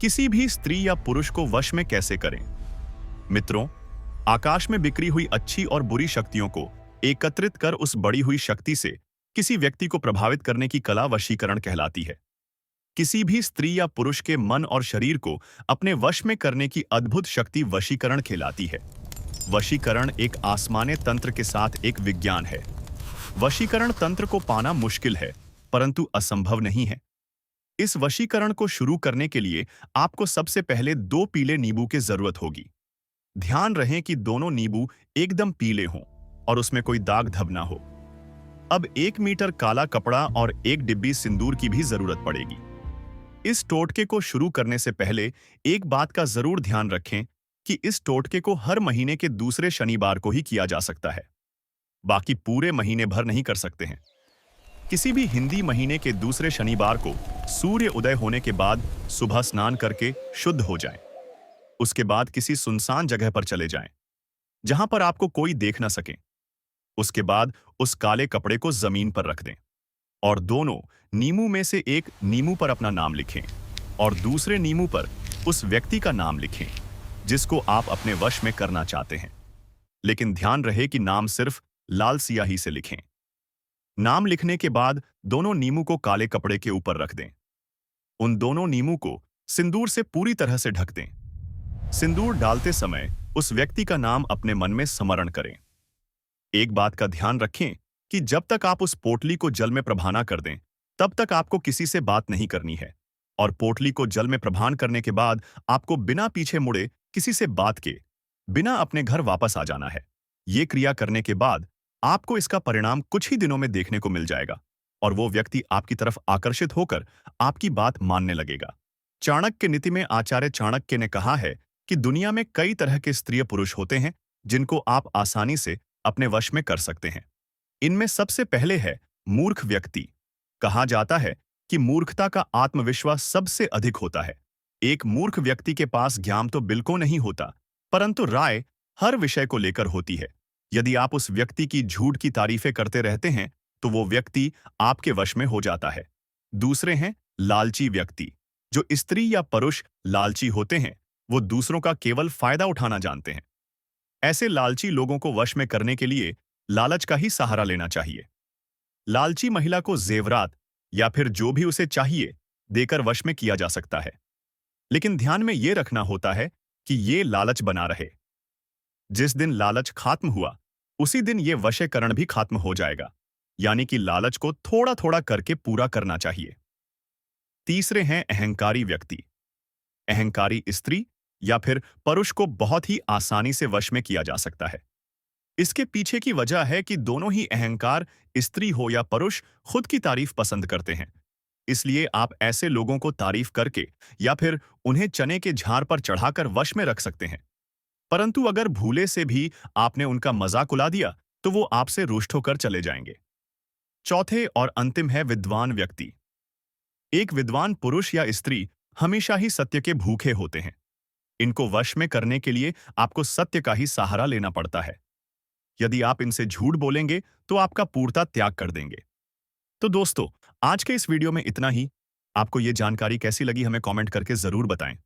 किसी भी स्त्री या पुरुष को वश में कैसे करें। मित्रों, आकाश में बिखरी हुई अच्छी और बुरी शक्तियों को एकत्रित कर उस बड़ी हुई शक्ति से किसी व्यक्ति को प्रभावित करने की कला वशीकरण कहलाती है। किसी भी स्त्री या पुरुष के मन और शरीर को अपने वश में करने की अद्भुत शक्ति वशीकरण कहलाती है। वशीकरण एक आसमानी तंत्र के साथ एक विज्ञान है। वशीकरण तंत्र को पाना मुश्किल है, परंतु असंभव नहीं है। इस वशीकरण को शुरू करने के लिए आपको सबसे पहले 2 पीले नींबू की जरूरत होगी। ध्यान रहे कि दोनों नींबू एकदम पीले हों और उसमें कोई दाग धब ना हो। अब 1 मीटर काला कपड़ा और 1 डिब्बी सिंदूर की भी जरूरत पड़ेगी। इस टोटके को शुरू करने से पहले एक बात का जरूर ध्यान रखें कि इस टोटके को हर महीने के दूसरे शनिवार को ही किया जा सकता है। बाकी पूरे महीने भर नहीं कर सकते हैं। किसी भी हिंदी महीने के दूसरे शनिवार को सूर्य उदय होने के बाद सुबह स्नान करके शुद्ध हो जाएं। उसके बाद किसी सुनसान जगह पर चले जाएं, जहां पर आपको कोई देख ना सके। उसके बाद उस काले कपड़े को जमीन पर रख दें और दोनों नींबू में से एक नींबू पर अपना नाम लिखें और दूसरे नींबू पर उस व्यक्ति का नाम लिखें जिसको आप अपने वश में करना चाहते हैं। लेकिन ध्यान रहे कि नाम सिर्फ लाल स्याही से लिखें। नाम लिखने के बाद दोनों नींबू को काले कपड़े के ऊपर रख दें। उन दोनों नींबू को सिंदूर से पूरी तरह से ढक दें। सिंदूर डालते समय उस व्यक्ति का नाम अपने मन में स्मरण करें। एक बात का ध्यान रखें कि जब तक आप उस पोटली को जल में प्रभान ना कर दें, तब तक आपको किसी से बात नहीं करनी है। और पोटली को जल में प्रभान करने के बाद आपको बिना पीछे मुड़े किसी से बात के बिना अपने घर वापस आ जाना है। ये क्रिया करने के बाद आपको इसका परिणाम कुछ ही दिनों में देखने को मिल जाएगा और वो व्यक्ति आपकी तरफ आकर्षित होकर आपकी बात मानने लगेगा। चाणक्य नीति में आचार्य चाणक्य ने कहा है कि दुनिया में कई तरह के स्त्री पुरुष होते हैं जिनको आप आसानी से अपने वश में कर सकते हैं। इनमें सबसे पहले है मूर्ख व्यक्ति। कहा जाता है कि मूर्खता का आत्मविश्वास सबसे अधिक होता है। एक मूर्ख व्यक्ति के पास ज्ञान तो बिल्कुल नहीं होता, परंतु राय हर विषय को लेकर होती है। यदि आप उस व्यक्ति की झूठ की तारीफें करते रहते हैं तो वो व्यक्ति आपके वश में हो जाता है। दूसरे हैं लालची व्यक्ति। जो स्त्री या पुरुष लालची होते हैं वो दूसरों का केवल फायदा उठाना जानते हैं। ऐसे लालची लोगों को वश में करने के लिए लालच का ही सहारा लेना चाहिए। लालची महिला को जेवरात या फिर जो भी उसे चाहिए देकर वश में किया जा सकता है, लेकिन ध्यान में यह रखना होता है कि ये लालच बना रहे। जिस दिन लालच खत्म हुआ उसी दिन ये वशीकरण भी खत्म हो जाएगा, यानी कि लालच को थोड़ा थोड़ा करके पूरा करना चाहिए। तीसरे हैं अहंकारी व्यक्ति। अहंकारी स्त्री या फिर पुरुष को बहुत ही आसानी से वश में किया जा सकता है। इसके पीछे की वजह है कि दोनों ही अहंकार, स्त्री हो या पुरुष, खुद की तारीफ पसंद करते हैं। इसलिए आप ऐसे लोगों को तारीफ करके या फिर उन्हें चने के झाड़ पर चढ़ाकर वश में रख सकते हैं। परंतु अगर भूले से भी आपने उनका मजाक उड़ा दिया तो वो आपसे रुष्ट होकर चले जाएंगे। चौथे और अंतिम है विद्वान व्यक्ति। एक विद्वान पुरुष या स्त्री हमेशा ही सत्य के भूखे होते हैं। इनको वश में करने के लिए आपको सत्य का ही सहारा लेना पड़ता है। यदि आप इनसे झूठ बोलेंगे तो आपका पूर्णतः त्याग कर देंगे। तो दोस्तों, आज के इस वीडियो में इतना ही। आपको ये जानकारी कैसी लगी हमें कमेंट करके जरूर बताएं।